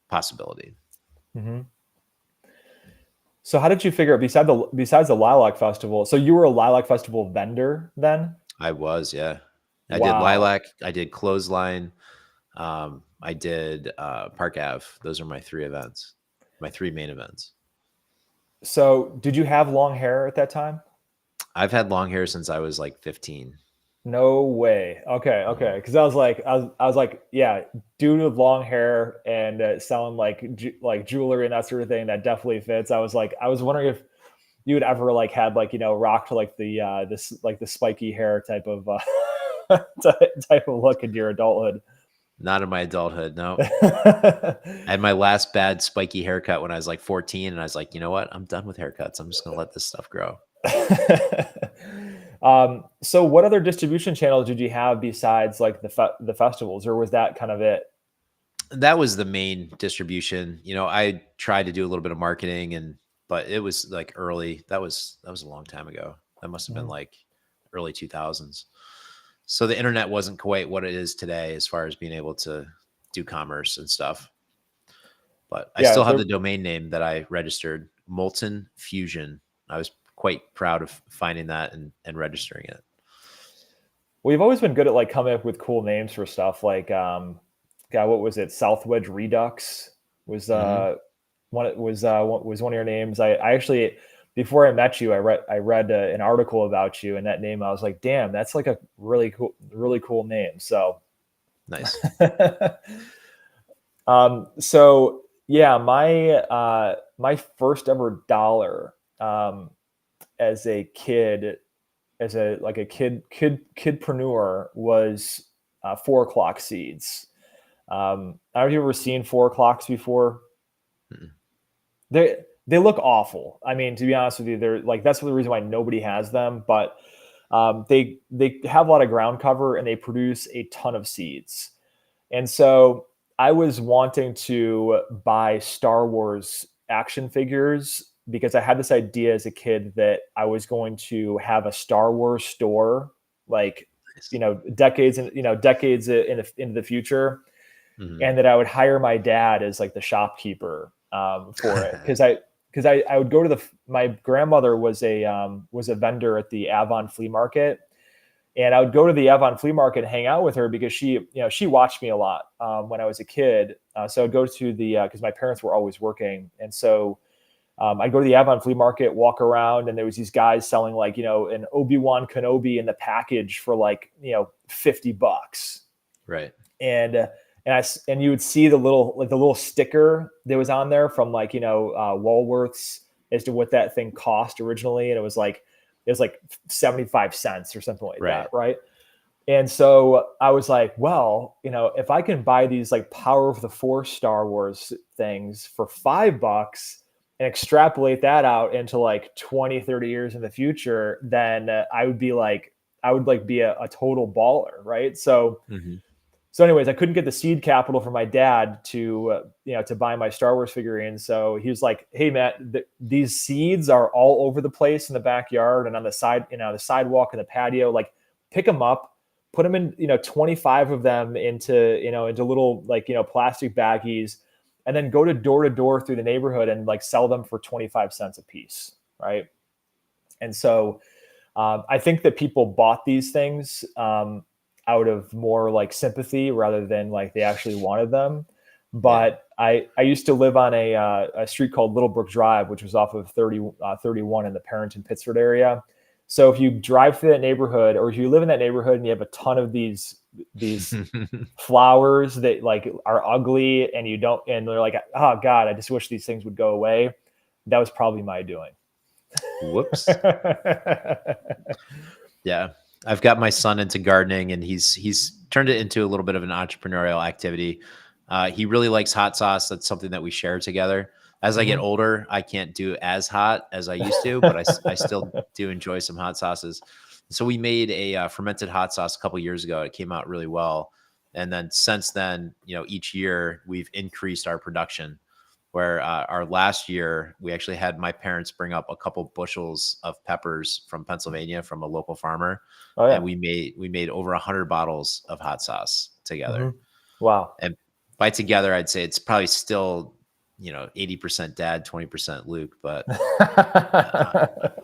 S1: possibility.
S2: Hmm. So how did you figure besides the Lilac Festival? So you were a Lilac Festival vendor then?
S1: I was, yeah. I did
S2: Wow.
S1: lilac, I did clothesline, I did Park Ave. Those are my 3 events, my 3 main events.
S2: So did you have long hair at that time?
S1: I've had long hair since I was like 15.
S2: No way. Okay, okay.
S1: Mhm.
S2: Because I was like, yeah, dude with long hair and selling like jewelry and that sort of thing. That definitely fits. I was wondering if you had ever like had like rocked like this like the spiky hair type of type of look into your adulthood.
S1: Not in my adulthood, no. I had my last bad spiky haircut when I was like 14, and I was like, you know what? I'm done with haircuts. I'm just gonna let this stuff grow.
S2: So what other distribution channels did you have besides like the festivals, or was that kind of it?
S1: That was the main distribution. I tried to do a little bit of marketing, but it was like early. That was a long time ago. That must have been
S2: Mhm.
S1: like early 2000s. So the internet wasn't quite what it is today as far as being able to do commerce and stuff. But I
S2: Yeah,
S1: still have the domain name that I registered, Molten Fusion. I was quite proud of finding that and registering it.
S2: we've always been good at like coming up with cool names for stuff. Like, God, what was it? Southwedge Redux was
S1: Hmm.
S2: was one of your names. I actually, before I met you, I read an article about you and that name. I was like, damn, that's like a really cool name. So,
S1: Nice.
S2: so yeah, my first ever dollar as a kid, as a like a kidpreneur was 4 o'clock seeds. Have you ever seen 4 o'clocks before?
S1: Mm-mm.
S2: They look awful. I mean, to be honest with you, they're like that's the reason why nobody has them. But they have a lot of ground cover and they produce a ton of seeds. And so I was wanting to buy Star Wars action figures because I had this idea as a kid that I was going to have a Star Wars store, like
S1: Nice.
S2: decades into the future,
S1: Hmm.
S2: and that I would hire my dad as like the shopkeeper for it because I would go to my grandmother was a vendor at the Avon flea market, and I would go to the Avon flea market and hang out with her because she watched me a lot when I was a kid. So I'd go to the because my parents were always working, and so I'd go to the Avon flea market, walk around, and there was these guys selling like an Obi-Wan Kenobi in the package for like $50,
S1: Right.
S2: and and you would see the little sticker that was on there from like Woolworths as to what that thing cost originally, and it was like is like 75 cents or something like
S1: Right.
S2: that. Right. And so I was like, well, if I can buy these like Power of the Force Star Wars things for $5 and extrapolate that out into like 20, 30 years in the future, then I would be a total baller. Right.
S1: Mm-hmm.
S2: So anyways, I couldn't get the seed capital from my dad to buy my Star Wars figurines. So he was like, "Hey, Matt, these seeds are all over the place in the backyard and on the side, the sidewalk and the patio. Like, pick them up, put them in, 25 of them into little like plastic baggies, and then go to door through the neighborhood and like sell them for 25 cents a piece, right?" And so I think that people bought these things out of more like sympathy rather than like they actually wanted them. But I used to live on a street called Little Brook Drive, which was off of 31 in the Parenton-Pittsford area. So if you drive through that neighborhood, or if you live in that neighborhood and you have a ton of these flowers that like are ugly and they're like, oh God, I just wish these things would go away. That was probably my doing.
S1: Whoops. Yeah. I've got my son into gardening, and he's turned it into a little bit of an entrepreneurial activity. He really likes hot sauce. That's something that we share together. As I get older, I can't do as hot as I used to, but I still do enjoy some hot sauces. So we made a fermented hot sauce a couple years ago. It came out really well. And then since then, each year we've increased our production, where our last year we actually had my parents bring up a couple bushels of peppers from Pennsylvania from a local farmer.
S2: Oh yeah.
S1: And we made over 100 bottles of hot sauce together.
S2: Wow.
S1: And by together, I'd say it's probably still, 80% dad, 20% Luke. But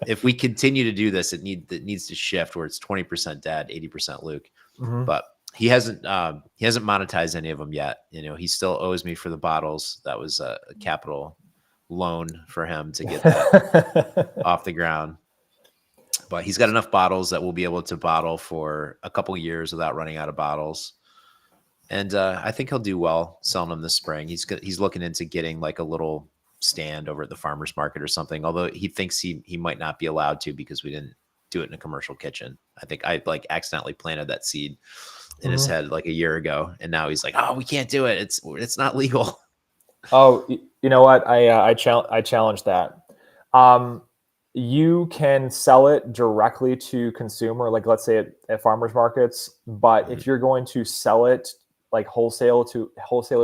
S1: if we continue to do this, it needs to shift where it's 20% dad, 80% Luke. But he hasn't monetized any of them yet. He still owes me for the bottles. That was a capital loan for him to get that off the ground. But he's got enough bottles that we'll be able to bottle for a couple of years without running out of bottles. And I think he'll do well selling them this spring. He's looking into getting like a little stand over at the farmer's market or something, although he thinks he might not be allowed to because we didn't do it in a commercial kitchen. I think I like accidentally planted that seed in his head like a year ago, and now he's like, "Oh, we can't do it. It's not legal."
S2: Oh, you know what? I challenge that. You can sell it directly to consumer, like let's say at farmers markets. But if you're going to sell it like wholesaler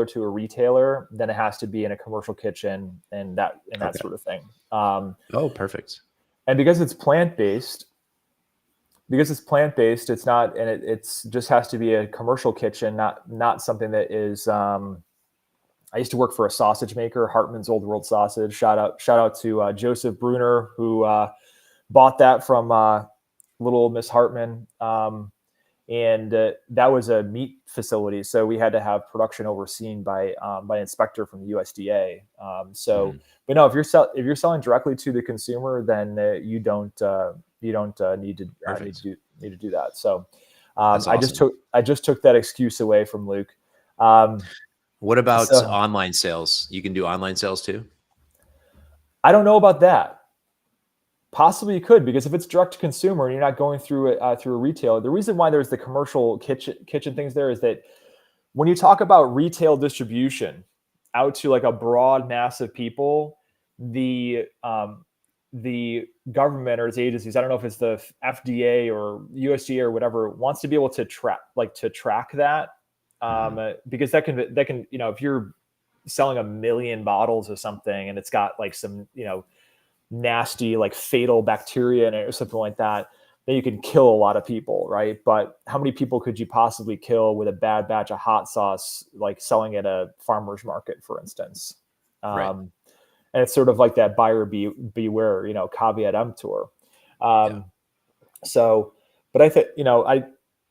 S2: to a retailer, then it has to be in a commercial kitchen and that sort of thing.
S1: Oh, perfect.
S2: And because it's plant-based, it's not, and it's just has to be a commercial kitchen, not something that is. I used to work for a sausage maker, Hartman's Old World Sausage. Shout out to Joseph Bruner, who bought that from little old Miss Hartman. And that was a meat facility, so we had to have production overseen by an inspector from the USDA. But no, if you're selling directly to the consumer, then you don't need to do that. So
S1: That's awesome.
S2: I just took that excuse away from Luke.
S1: What about online sales? You can do online sales too?
S2: I don't know about that. Possibly you could, because if it's direct to consumer and you're not going through a retailer, the reason why there's the commercial kitchen things there is that when you talk about retail distribution out to like a broad mass of people, the government or its agencies, I don't know if it's the FDA or USDA or whatever, wants to be able to track that. Because that can, if you're selling 1 million bottles of something and it's got like some, nasty, like fatal bacteria in it or something like that, then you can kill a lot of people, right? But how many people could you possibly kill with a bad batch of hot sauce, like selling at a farmer's market, for instance?
S1: Right.
S2: And it's sort of like that buyer beware, caveat emptor. So, but I think,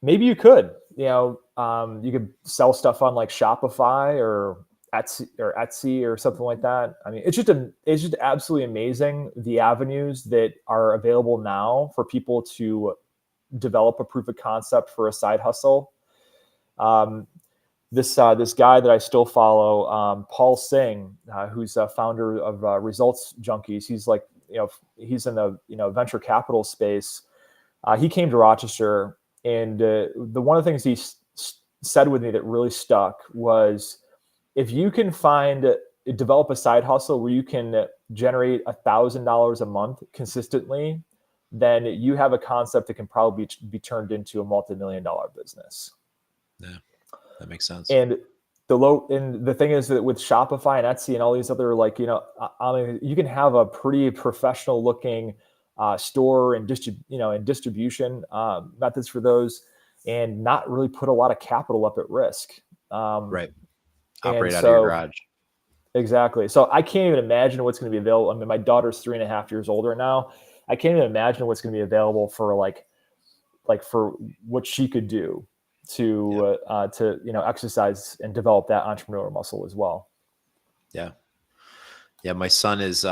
S2: maybe you could, you could sell stuff on like Shopify or Etsy or something like that. I mean, it's just absolutely amazing the avenues that are available now for people to develop a proof of concept for a side hustle. this guy that I still follow, Paul Singh, who's a founder of Results Junkies. He's like, he's in the venture capital space. He came to Rochester, and the one of the things he said with me that really stuck was, if you can develop a side hustle where you can generate $1,000 a month consistently, then you have a concept that can probably be turned into a multi-million-dollar business.
S1: Yeah, that makes sense.
S2: And the thing is that with Shopify and Etsy and all these other, like, I mean, you can have a pretty professional looking store and distribution methods for those, and not really put a lot of capital up at risk.
S1: Right.
S2: And
S1: Operate out of your
S2: so,
S1: garage.
S2: exactly. So I can't even imagine what's going to be available. I mean, my daughter's 3.5 years older now. I can't even imagine what's going to be available for for what she could do to exercise and develop that entrepreneurial muscle as well.
S1: Yeah. Yeah. My son is,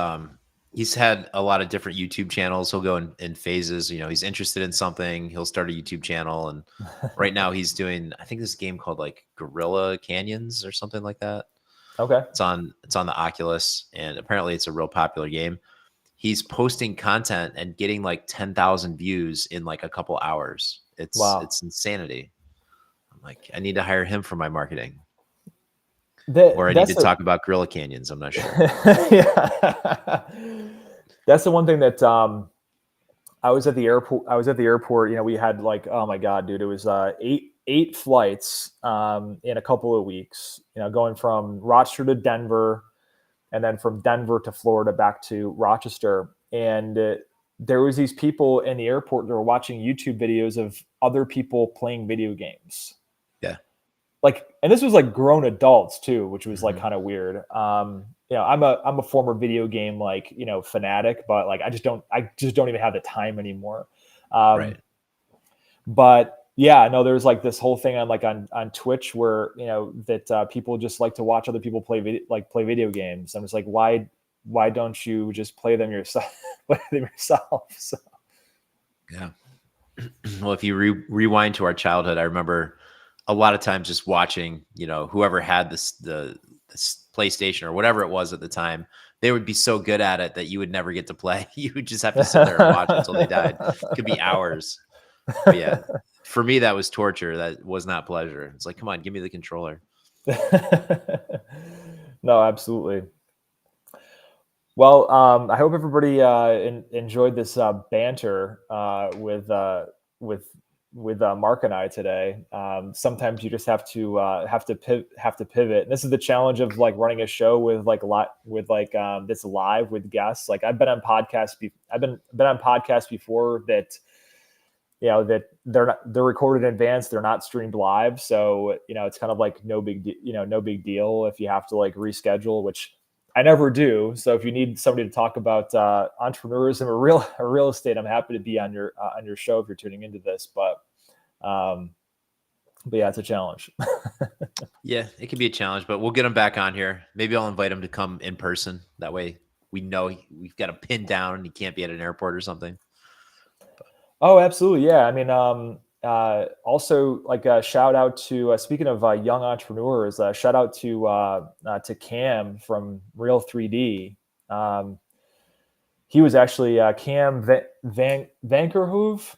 S1: he's had a lot of different YouTube channels. He'll go in phases. He's interested in something, he'll start a YouTube channel. And right now he's doing, I think, this game called like Gorilla Canyons or something like that.
S2: Okay.
S1: It's on the Oculus, and apparently it's a real popular game. He's posting content and getting like 10,000 views in like a couple hours. It's insanity. I'm like, I need to hire him for my marketing. Or I need to talk about Gorilla Canyons. I'm not sure.
S2: Yeah. That's the one thing that I was at the airport. We had like, oh my God, dude, it was eight flights in a couple of weeks, going from Rochester to Denver, and then from Denver to Florida back to Rochester. And there was these people in the airport that were watching YouTube videos of other people playing video games.
S1: Yeah.
S2: And this was like grown adults too, which was like kind of weird. I'm a former video game fanatic, but like I just don't even have the time anymore.
S1: Right.
S2: But yeah, no, there's like this whole thing on Twitch where that people just like to watch other people play video games. I'm just like, why don't you just play them yourself? So.
S1: Yeah. Well, if you rewind to our childhood, I remember a lot of times just watching, whoever had the PlayStation or whatever it was at the time, they would be so good at it that you would never get to play. You would just have to sit there and watch until they died. It could be hours. But yeah, for me, that was torture. That was not pleasure. It's like, come on, give me the controller.
S2: No, absolutely. Well, I hope everybody enjoyed this banter with Mark and I today. Sometimes you just have to pivot. And this is the challenge of like running a show with this live with guests. Like I've been on podcasts. I've been on podcasts before that. That they're recorded in advance. They're not streamed live. So, it's kind of like no big deal if you have to like reschedule, which I never do. So if you need somebody to talk about entrepreneurism or real estate, I'm happy to be on your show if you're tuning into this. But yeah, it's a challenge.
S1: Yeah, it can be a challenge, but we'll get him back on here. Maybe I'll invite him to come in person. That way we know we've got him pinned down and he can't be at an airport or something.
S2: Oh, absolutely. Yeah. I mean, also like a shout out to, speaking of young entrepreneurs, shout out to Cam from Real 3D. He was actually Cam Vankerhoeve.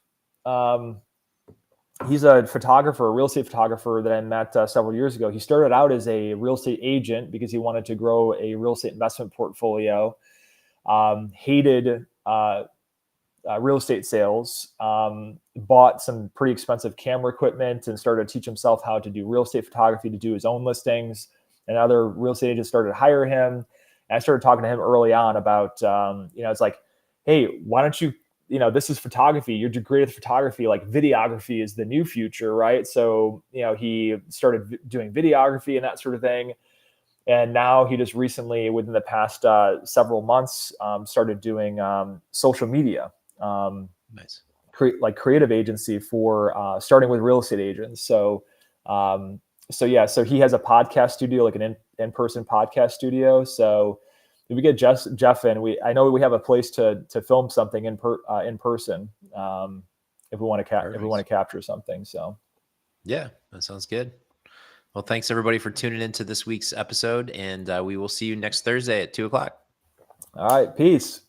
S2: He's a photographer, a real estate photographer that I met several years ago. He started out as a real estate agent because he wanted to grow a real estate investment portfolio. Hated real estate sales, bought some pretty expensive camera equipment and started to teach himself how to do real estate photography to do his own listings. And other real estate agents started to hire him. And I started talking to him early on about, it's like, hey, why don't you, this is photography. You're great at photography. Like videography is the new future, right? So, he started doing videography and that sort of thing. And now he just recently, within the past several months, started doing social media.
S1: Nice.
S2: Creative agency for starting with real estate agents. So he has a podcast studio, like an in-person podcast studio. So if we get Jeff in, I know we have a place to film something in person if we want to capture something. So
S1: yeah, that sounds good. Well, thanks everybody for tuning into this week's episode, and we will see you next Thursday at 2:00.
S2: All right. Peace.